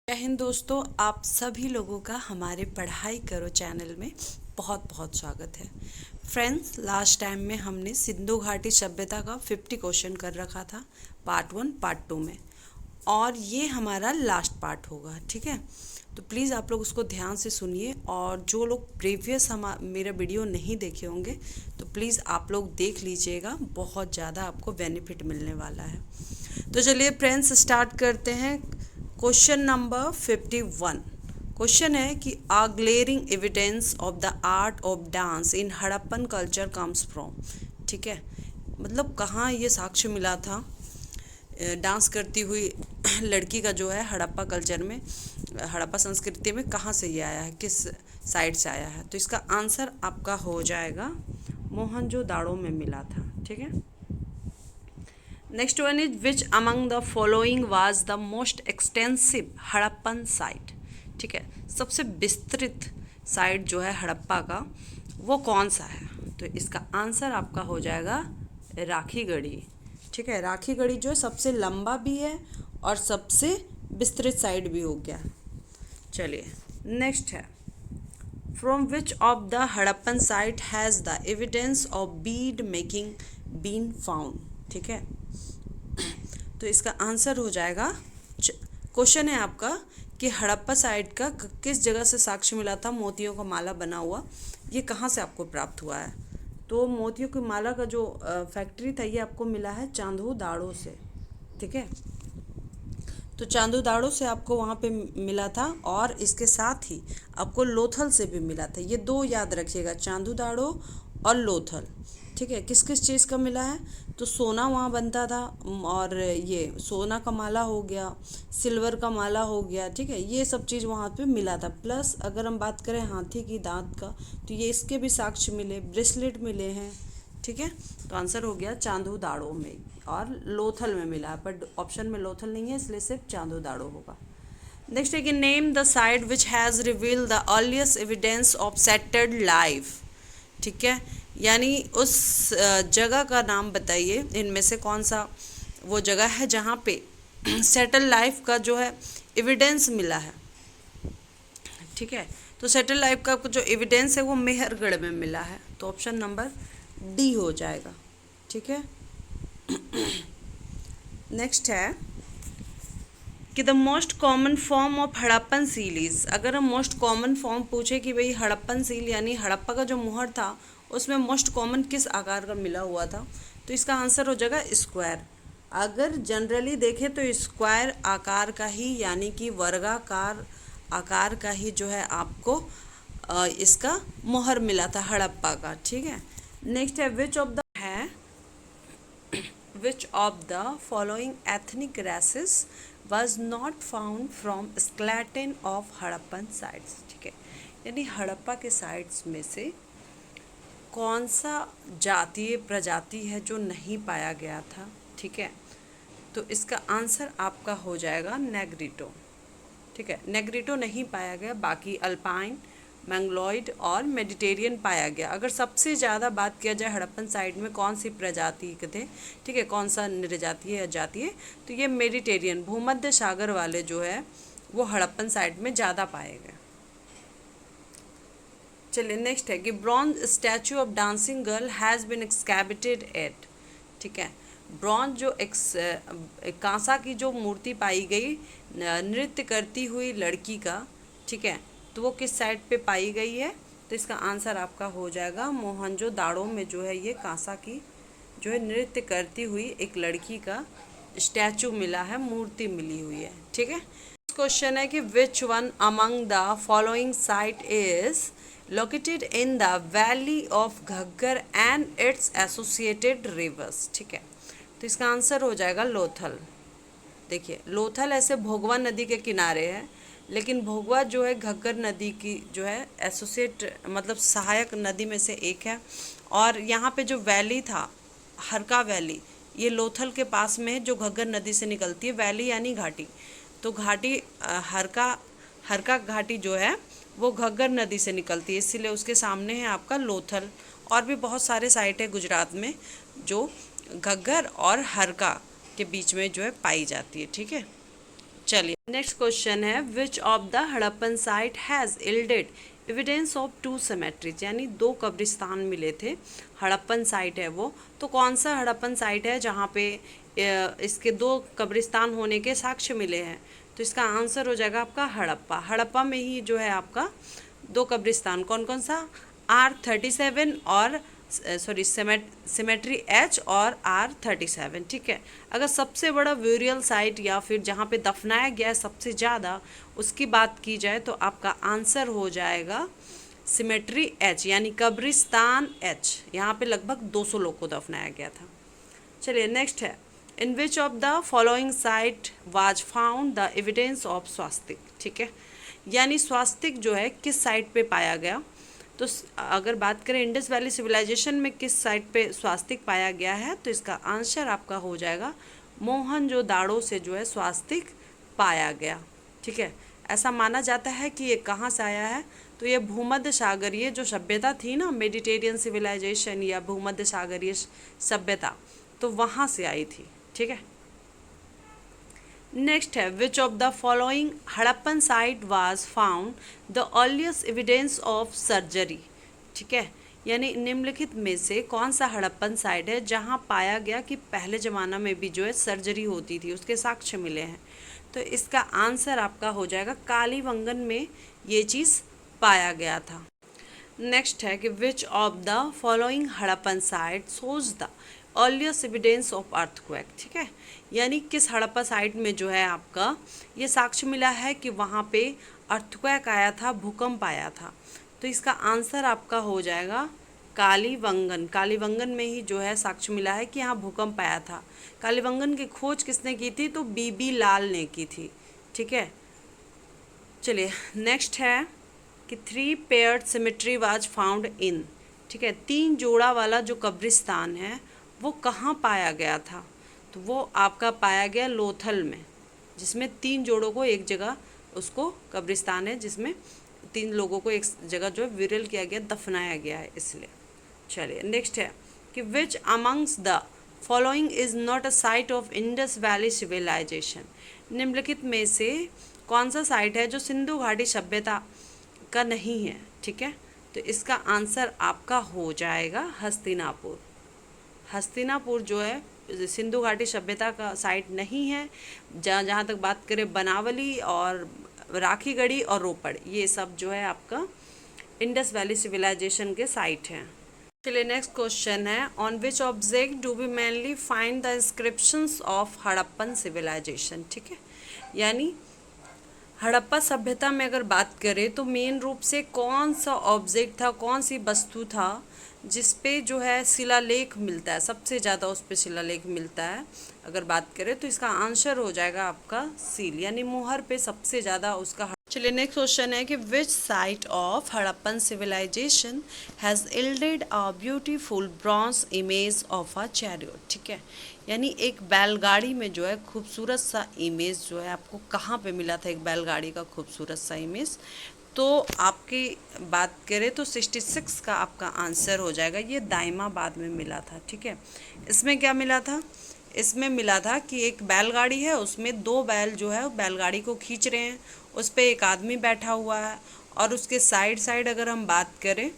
जय हिंद दोस्तों, आप सभी लोगों का हमारे पढ़ाई करो चैनल में बहुत बहुत स्वागत है। फ्रेंड्स, लास्ट टाइम में हमने सिंधु घाटी सभ्यता का 50 क्वेश्चन कर रखा था पार्ट 1 पार्ट 2 में, और ये हमारा लास्ट पार्ट होगा। ठीक है, तो प्लीज़ आप लोग उसको ध्यान से सुनिए, और जो लोग प्रीवियस मेरा वीडियो नहीं देखे होंगे तो प्लीज़ आप लोग देख लीजिएगा, बहुत ज़्यादा आपको बेनिफिट मिलने वाला है। तो चलिए फ्रेंड्स, स्टार्ट करते हैं। Question number 51। क्वेश्चन है कि a glaring evidence of the art of dance in Harappan culture comes from. ठीक है, मतलब कहाँ ये साक्ष्य मिला था डांस करती हुई लड़की का जो है हड़प्पा कल्चर में, हड़प्पा संस्कृति में, कहाँ से ये आया है, किस साइड से आया है। तो इसका आंसर आपका हो जाएगा मोहनजोदाड़ो में मिला था। ठीक है, next one is which among the following was the most extensive Harappan site. ठीक है, सबसे विस्तृत साइट जो है हड़प्पा का वो कौन सा है। तो इसका आंसर आपका हो जाएगा राखीगढ़ी। ठीक है, राखीगढ़ी जो है सबसे लंबा भी है और सबसे विस्तृत साइट भी हो गया। चलिए नेक्स्ट है, from which of the Harappan site has the evidence of bead making been found. ठीक है, तो इसका आंसर हो जाएगा, क्वेश्चन है आपका कि हड़प्पा साइट का किस जगह से साक्ष्य मिला था मोतियों का माला बना हुआ, ये कहाँ से आपको प्राप्त हुआ है। तो मोतियों की माला का जो फैक्ट्री था ये आपको मिला है चांदू दाड़ो से। ठीक है, तो चांदू दाड़ो से आपको वहाँ पे मिला था, और इसके साथ ही आपको लोथल से भी मिला था। ये दो याद रखिएगा, चांदू दाड़ो और लोथल। ठीक है, किस किस चीज़ का मिला है, तो सोना वहाँ बनता था, और ये सोना का माला हो गया, सिल्वर का माला हो गया। ठीक है, ये सब चीज़ वहाँ पे मिला था। प्लस अगर हम बात करें हाथी की दांत का, तो ये इसके भी साक्ष्य मिले, ब्रेसलेट मिले हैं। ठीक है, तो आंसर हो गया चांदू दाड़ो में, और लोथल में मिला है, पर ऑप्शन में लोथल नहीं है, इसलिए सिर्फ चांदू दाड़ो होगा। नेक्स्ट है कि name the site which has reveal the earliest evidence of settled life. ठीक है, यानी उस जगह का नाम बताइए, इनमें से कौन सा वो जगह है जहाँ पे सेटल लाइफ का जो है एविडेंस मिला है। ठीक है, तो सेटल लाइफ का जो एविडेंस है वो मेहरगढ़ में मिला है, तो ऑप्शन नंबर डी हो जाएगा। ठीक है, नेक्स्ट है कि the most common form of Harappan seal is. अगर हम मोस्ट कॉमन फॉर्म पूछे कि भाई हड़प्पन सील यानी हड़प्पा का जो मुहर था उसमें मोस्ट कॉमन किस आकार का मिला हुआ था, तो इसका आंसर हो जाएगा स्क्वायर। अगर जनरली देखें तो स्क्वायर आकार का ही, यानी कि वर्गाकार आकार का ही जो है आपको इसका मुहर मिला था हड़प्पा का। ठीक है, नेक्स्ट है which of the following ethnic races was not found from skeleton of Harappan sites. ठीक है, यानी हड़प्पा के साइट्स में से कौन सा जातीय प्रजाति है जो नहीं पाया गया था। ठीक है, तो इसका आंसर आपका हो जाएगा नेग्रिटो। ठीक है, नेग्रिटो नहीं पाया गया, बाकी अल्पाइन, मैंगलोइड और मेडिटेरियन पाया गया। अगर सबसे ज़्यादा बात किया जाए हड़प्पन साइट में कौन सी प्रजाति के थे, ठीक है, कौन सा नृजातीय या जातीय, तो ये मेडिटेरियन भूमध्य सागर वाले जो है वो हड़प्पन साइट में ज़्यादा पाए गए। चलिए नेक्स्ट है कि bronze statue of dancing girl has been excavated at. ठीक है, ब्रॉन्ज जो कांसा की जो मूर्ति पाई गई नृत्य करती हुई लड़की का, ठीक है, तो वो किस साइड पे पाई गई है, तो इसका आंसर आपका हो जाएगा मोहनजोदाड़ो में जो है ये कांसा की जो है नृत्य करती हुई एक लड़की का स्टैचू मिला है, मूर्ति मिली हुई है। ठीक है, क्वेश्चन है कि which one among the following site is located in the valley of Ghaggar and it's associated reverse. ठीक है, तो इसका आंसर हो जाएगा लोथल। देखिए, लोथल ऐसे भोगवा नदी के किनारे है, लेकिन भोगवा जो है घग्गर नदी की जो है एसोसिएट मतलब सहायक नदी में से एक है। और यहाँ पे जो वैली था हरका वैली, ये लोथल के पास में है, जो घग्गर नदी से निकलती है। वैली यानी घाटी, तो घाटी हरका घाटी जो है वो घग्गर नदी से निकलती है, इसीलिए उसके सामने है आपका लोथल। और भी बहुत सारे साइट है गुजरात में जो घग्गर और हरका के बीच में जो है पाई जाती है। ठीक है, चलिए नेक्स्ट क्वेश्चन है, which of the Harappan site has yielded evidence of 2 cemeteries, यानी 2 कब्रिस्तान मिले थे। हड़प्पन साइट है वो, तो कौन सा हड़प्पन साइट है जहाँ पे इसके 2 कब्रिस्तान होने के साक्ष्य मिले हैं? तो इसका आंसर हो जाएगा आपका हड़प्पा। हड़प्पा में ही जो है आपका 2 कब्रिस्तान, कौन कौन सा? R37 और सॉरी सिमेट्री H और R37, ठीक है। अगर सबसे बड़ा ब्यूरियल साइट या फिर जहाँ पे दफनाया गया है सबसे ज़्यादा, उसकी बात की जाए तो आपका आंसर हो जाएगा सिमेट्री H, यानी कब्रिस्तान H। यहाँ पे लगभग 200 लोग को दफनाया गया था। चलिए नेक्स्ट है, in which of the following site was found the evidence of swastik, ठीक है। यानी स्वास्तिक जो है किस साइट पे पाया गया? तो अगर बात करें इंडस वैली सिविलाइजेशन में किस साइट पे स्वास्तिक पाया गया है, तो इसका आंसर आपका हो जाएगा मोहनजोदाड़ो से जो है स्वास्तिक पाया गया, ठीक है। ऐसा माना जाता है कि ये कहाँ से आया है? तो ये भूमध्य सागरीय जो सभ्यता थी ना, मेडिटेरियन सिविलाइजेशन या भूमध्य सागरीय सभ्यता, तो वहाँ से आई थी, ठीक है। नेक्स्ट है, which of the following Harappan site was found the earliest evidence of surgery, ठीक है। यानी निम्नलिखित में से कौन सा हड़प्पन साइट है जहाँ पाया गया कि पहले ज़माना में भी जो है सर्जरी होती थी, उसके साक्ष्य मिले हैं? तो इसका आंसर आपका हो जाएगा कालीबंगन में ये चीज़ पाया गया था। नेक्स्ट है कि which of the following Harappan site shows the earliest evidence of earthquake, ठीक है। यानी किस हड़प्पा साइट में जो है आपका ये साक्ष्य मिला है कि वहाँ पे अर्थक्वेक आया था, भूकंप आया था? तो इसका आंसर आपका हो जाएगा कालीबंगन। कालीबंगन में ही जो है साक्ष्य मिला है कि यहाँ भूकंप आया था। कालीबंगन की खोज किसने की थी? तो बीबी लाल ने की थी, ठीक है। चलिए नेक्स्ट है कि 3 paired symmetry was found in, ठीक है। 3 जोड़ा वाला जो कब्रिस्तान है वो कहाँ पाया गया था? तो वो आपका पाया गया लोथल में, जिसमें 3 जोड़ों को एक जगह, उसको कब्रिस्तान है जिसमें 3 लोगों को एक जगह जो है विरल किया गया, दफनाया गया है, इसलिए। चलिए नेक्स्ट है कि which amongst the following is not a site of Indus valley civilization. निम्नलिखित में से कौन सा साइट है जो सिंधु घाटी सभ्यता का नहीं है, ठीक है। तो इसका आंसर आपका हो जाएगा हस्तिनापुर। हस्तिनापुर जो है सिंधु घाटी सभ्यता का साइट नहीं है। जहाँ तक बात करें बनावली और राखीगढ़ी और रोपड़, ये सब जो है आपका इंडस वैली सिविलाइजेशन के साइट हैं। चलिए नेक्स्ट क्वेश्चन है, on which object do we mainly find the inscriptions of Harappan civilization, ठीक है। यानी हड़प्पा सभ्यता में अगर बात करें तो मेन रूप से कौन सा ऑब्जेक्ट था, कौन सी वस्तु था जिस पे जो है शिलालेख मिलता है, सबसे ज़्यादा उस पे शिलालेख मिलता है? अगर बात करें तो इसका आंसर हो जाएगा आपका सील, यानी मुहर पे सबसे ज़्यादा उसका। चलिए नेक्स्ट क्वेश्चन है कि which site of Harappan civilization has yielded a beautiful bronze image of a chariot, ठीक है। यानी एक बैलगाड़ी में जो है खूबसूरत सा इमेज जो है आपको कहाँ पे मिला था, एक बैलगाड़ी का खूबसूरत सा इमेज? तो आपकी बात करें तो 66 का आपका आंसर हो जाएगा, ये दाइमाबाद में मिला था, ठीक है। इसमें क्या मिला था? इसमें मिला था कि एक बैलगाड़ी है, उसमें 2 बैल जो है बैलगाड़ी को खींच रहे हैं, उस पर एक आदमी बैठा हुआ है, और उसके साइड साइड अगर हम बात करें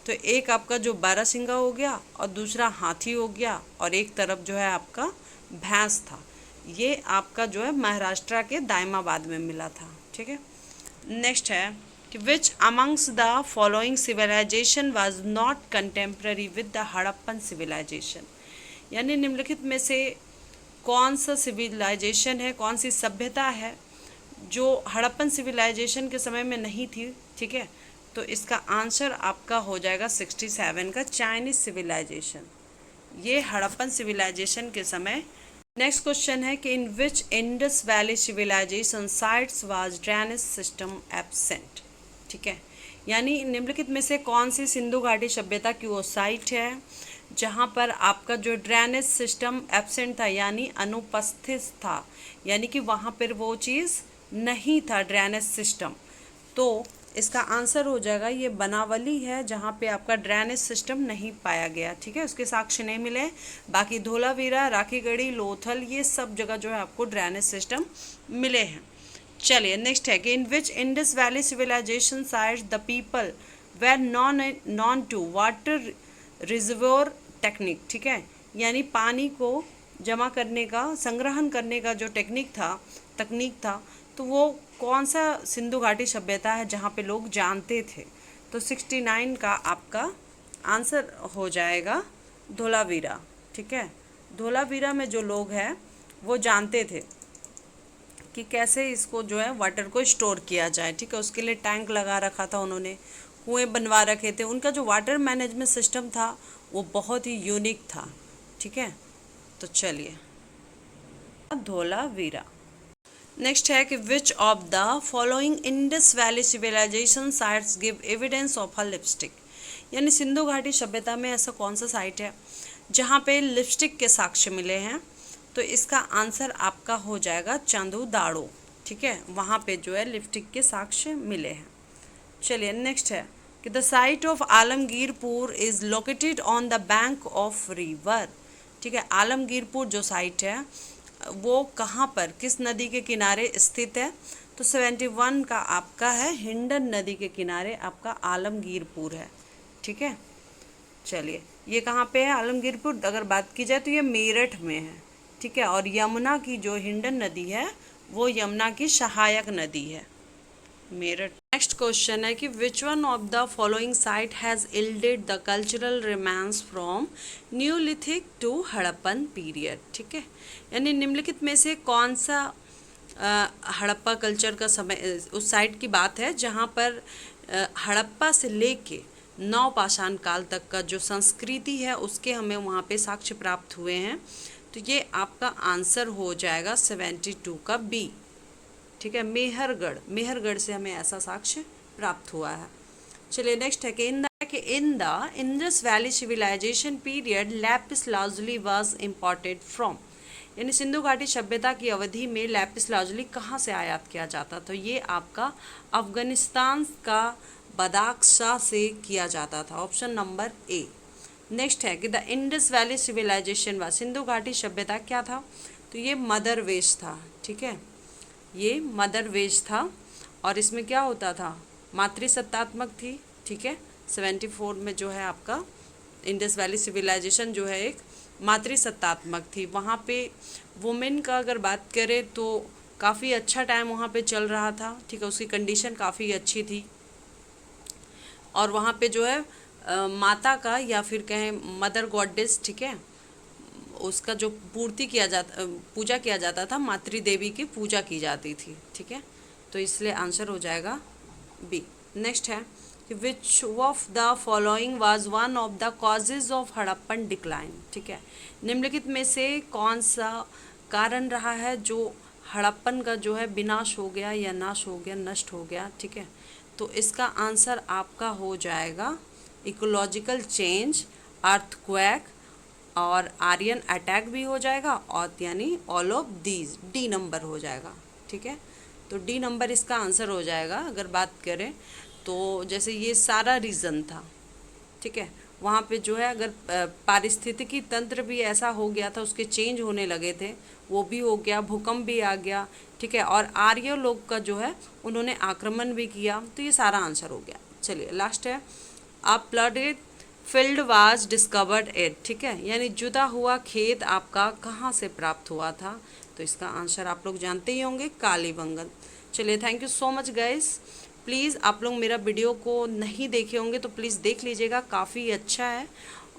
तो एक आपका जो बारहसिंगा हो गया और दूसरा हाथी हो गया, और एक तरफ जो है आपका भैंस था। ये आपका जो है महाराष्ट्र के दाइमाबाद में मिला था, ठीक है। नेक्स्ट है कि which amongst the following civilization was not contemporary with the Harappan civilization. यानी निम्नलिखित में से कौन सा सिविलाइजेशन है, कौन सी सभ्यता है जो हड़प्पन सिविलाइजेशन के समय में नहीं थी, ठीक है। तो इसका आंसर आपका हो जाएगा 67 का चाइनीज सिविलाइजेशन, ये हड़प्पन सिविलाइजेशन के समय। नेक्स्ट क्वेश्चन है कि in which Indus valley civilisation sites was drainage system absent, ठीक है। यानी निम्नलिखित में से कौन सी सिंधु घाटी सभ्यता की वो साइट है जहाँ पर आपका जो ड्रेनेज सिस्टम एब्सेंट था, यानी अनुपस्थित था, यानी कि वहाँ पर वो चीज़ नहीं था ड्रेनेज सिस्टम? तो इसका आंसर हो जाएगा ये बनावली है, जहाँ पे आपका ड्रेनेज सिस्टम नहीं पाया गया, ठीक है। उसके साक्ष्य नहीं मिले। बाकी धोलावीरा, राखीगढ़ी, लोथल, ये सब जगह जो है आपको ड्रेनेज सिस्टम मिले हैं। चलिए नेक्स्ट है कि in which Indus valley civilisation sites the people were known to water reservoir technique, ठीक है, यानी पानी को जमा करने का, संग्रहण करने का जो तकनीक था, तो वो कौन सा सिंधु घाटी सभ्यता है जहाँ पे लोग जानते थे। तो 69 का आपका आंसर हो जाएगा धोलावीरा, ठीक है। धोलावीरा में जो लोग हैं वो जानते थे कि कैसे इसको जो है वाटर को स्टोर किया जाए, ठीक है। उसके लिए टैंक लगा रखा था उन्होंने, कुएं बनवा रखे थे, उनका जो वाटर मैनेजमेंट सिस्टम था वो बहुत ही यूनिक था, ठीक है। तो चलिए धोलावीरा। नेक्स्ट है कि which of the following Indus valley civilisation sites give evidence of a lipstick, यानी सिंधु घाटी सभ्यता में ऐसा कौन सा साइट है जहाँ पे लिपस्टिक के साक्ष्य मिले हैं। तो इसका आंसर आपका हो जाएगा चांदूदाड़ो, ठीक है, वहाँ पे जो है लिपस्टिक के साक्ष्य मिले हैं। चलिए नेक्स्ट है कि the site of Alamgirpur is located on the bank of river, ठीक है। आलमगीरपुर जो साइट है वो कहाँ पर, किस नदी के किनारे स्थित है। तो 71 का आपका है हिंडन नदी के किनारे आपका आलमगीरपुर है, ठीक है। चलिए ये कहाँ पे है आलमगीरपुर, अगर बात की जाए तो ये मेरठ में है, ठीक है। और यमुना की जो हिंडन नदी है वो यमुना की सहायक नदी है, मेरठ। नेक्स्ट क्वेश्चन है कि which one of the following site has yielded the cultural remains from neolithic to Harappan period, ठीक है, यानी निम्नलिखित में से कौन सा हड़प्पा कल्चर का समय, उस साइट की बात है जहाँ पर हड़प्पा से लेके नवपाषाण काल तक का जो संस्कृति है उसके हमें वहाँ पे साक्ष्य प्राप्त हुए हैं। तो ये आपका आंसर हो जाएगा 72 का बी, ठीक है। मेहरगढ़ से हमें ऐसा साक्ष्य प्राप्त हुआ है। चलिए नेक्स्ट है कि in the Indus valley civilization period lapis lazuli was imported from, यानी सिंधु घाटी सभ्यता की अवधि में लैपिस लाजुली कहाँ से आयात किया जाता। तो ये आपका अफगानिस्तान का बदाख्शाह से किया जाता था, ऑप्शन नंबर ए। नेक्स्ट है कि द इंडस वैली सिविलाइजेशन व सिंधु घाटी सभ्यता क्या था। तो ये मदर वेज था, ठीक है, ये मदर वेज था और इसमें क्या होता था, मातृसत्तात्मक थी, ठीक है। 74 में जो है आपका इंडस वैली सिविलाइजेशन जो है एक मातृसत्तात्मक थी। वहाँ पे वुमेन का अगर बात करें तो काफ़ी अच्छा टाइम वहाँ पे चल रहा था, ठीक है, उसकी कंडीशन काफ़ी अच्छी थी और वहाँ पे जो है माता का या फिर कहें मदर गॉडेस, ठीक है, उसका जो पूजा किया जाता था, मातृ देवी की पूजा की जाती थी, ठीक है। तो इसलिए आंसर हो जाएगा बी। नेक्स्ट है कि which of the following was one of the causes of Harappan decline, ठीक है, निम्नलिखित में से कौन सा कारण रहा है जो हड़प्पन का जो है विनाश हो गया या नाश हो गया, नष्ट हो गया, ठीक है। तो इसका आंसर आपका हो जाएगा इकोलॉजिकल चेंज, अर्थक्वेक और आर्यन अटैक भी हो जाएगा, और यानी all of these, D number हो जाएगा, ठीक है। तो डी नंबर इसका आंसर हो जाएगा। अगर बात करें तो जैसे ये सारा रीज़न था, ठीक है, वहाँ पे जो है अगर पारिस्थितिकी तंत्र भी ऐसा हो गया था, उसके चेंज होने लगे थे, वो भी हो गया, भूकंप भी आ गया, ठीक है, और आर्य लोग का जो है उन्होंने आक्रमण भी किया, तो ये सारा आंसर हो गया। चलिए लास्ट है अ प्लडेड फील्ड वाज डिस्कवर्ड एट, ठीक है, यानी जुदा हुआ खेत आपका कहाँ से प्राप्त हुआ था। तो इसका आंसर आप लोग जानते ही होंगे, कालीबंगन। चलिए thank you so much guys. Please आप लोग मेरा वीडियो को नहीं देखे होंगे तो प्लीज़ देख लीजिएगा, काफ़ी अच्छा है।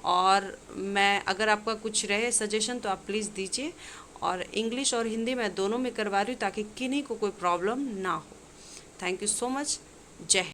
और मैं अगर आपका कुछ रहे सजेशन तो आप प्लीज़ दीजिए। और इंग्लिश और हिंदी मैं दोनों में करवा रही हूँ ताकि किन्हीं को कोई प्रॉब्लम ना हो। Thank you so much. जय हिंद।